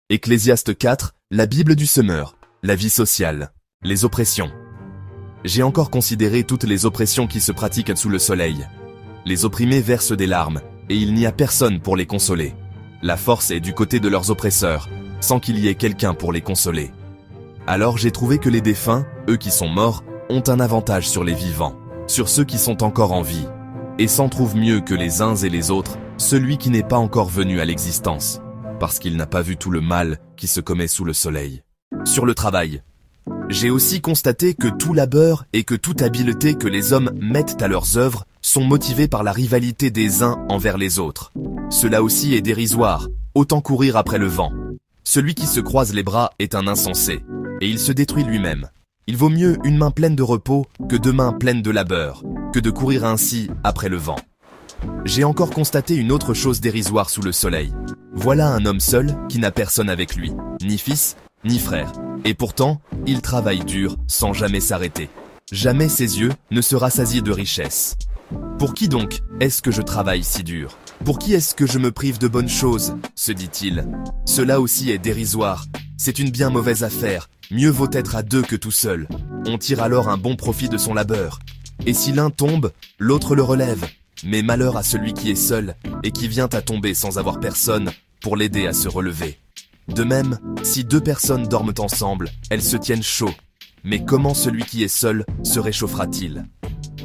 Ecclésiaste 4, la Bible du semeur, la vie sociale, les oppressions. J'ai encore considéré toutes les oppressions qui se pratiquent sous le soleil. Les opprimés versent des larmes, et il n'y a personne pour les consoler. La force est du côté de leurs oppresseurs, sans qu'il y ait quelqu'un pour les consoler. Alors j'ai trouvé que les défunts, eux qui sont morts, ont un avantage sur les vivants, sur ceux qui sont encore en vie, et s'en trouvent mieux que les uns et les autres, celui qui n'est pas encore venu à l'existence, parce qu'il n'a pas vu tout le mal qui se commet sous le soleil. Sur le travail, j'ai aussi constaté que tout labeur et que toute habileté que les hommes mettent à leurs œuvres sont motivés par la rivalité des uns envers les autres. Cela aussi est dérisoire, autant courir après le vent. Celui qui se croise les bras est un insensé, et il se détruit lui-même. Il vaut mieux une main pleine de repos que deux mains pleines de labeur, que de courir ainsi après le vent. J'ai encore constaté une autre chose dérisoire sous le soleil. Voilà un homme seul qui n'a personne avec lui, ni fils, ni frère. Et pourtant, il travaille dur sans jamais s'arrêter. Jamais ses yeux ne se rassasient de richesse. Pour qui donc est-ce que je travaille si dur? Pour qui est-ce que je me prive de bonnes choses? Se dit-il. Cela aussi est dérisoire. C'est une bien mauvaise affaire. Mieux vaut être à deux que tout seul. On tire alors un bon profit de son labeur. Et si l'un tombe, l'autre le relève. Mais malheur à celui qui est seul et qui vient à tomber sans avoir personne pour l'aider à se relever. De même, si deux personnes dorment ensemble, elles se tiennent chaud. Mais comment celui qui est seul se réchauffera-t-il?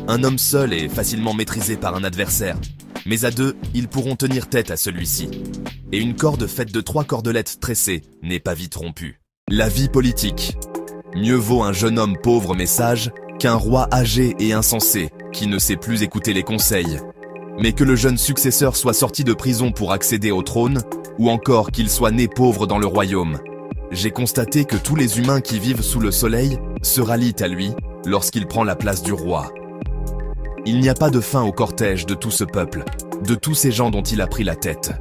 Un homme seul est facilement maîtrisé par un adversaire, mais à deux, ils pourront tenir tête à celui-ci. Et une corde faite de 3 cordelettes tressées n'est pas vite rompue. La vie politique. Mieux vaut un jeune homme pauvre mais sage qu'un roi âgé et insensé qui ne sait plus écouter les conseils. Mais que le jeune successeur soit sorti de prison pour accéder au trône, ou encore qu'il soit né pauvre dans le royaume. J'ai constaté que tous les humains qui vivent sous le soleil se rallient à lui lorsqu'il prend la place du roi. Il n'y a pas de fin au cortège de tout ce peuple, de tous ces gens dont il a pris la tête.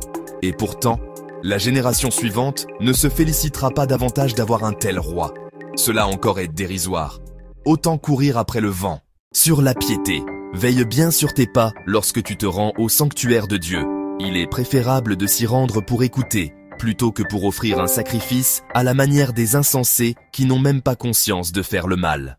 Et pourtant, la génération suivante ne se félicitera pas davantage d'avoir un tel roi. Cela encore est dérisoire. Autant courir après le vent. Sur la piété, veille bien sur tes pas lorsque tu te rends au sanctuaire de Dieu. Il est préférable de s'y rendre pour écouter, plutôt que pour offrir un sacrifice à la manière des insensés qui n'ont même pas conscience de faire le mal.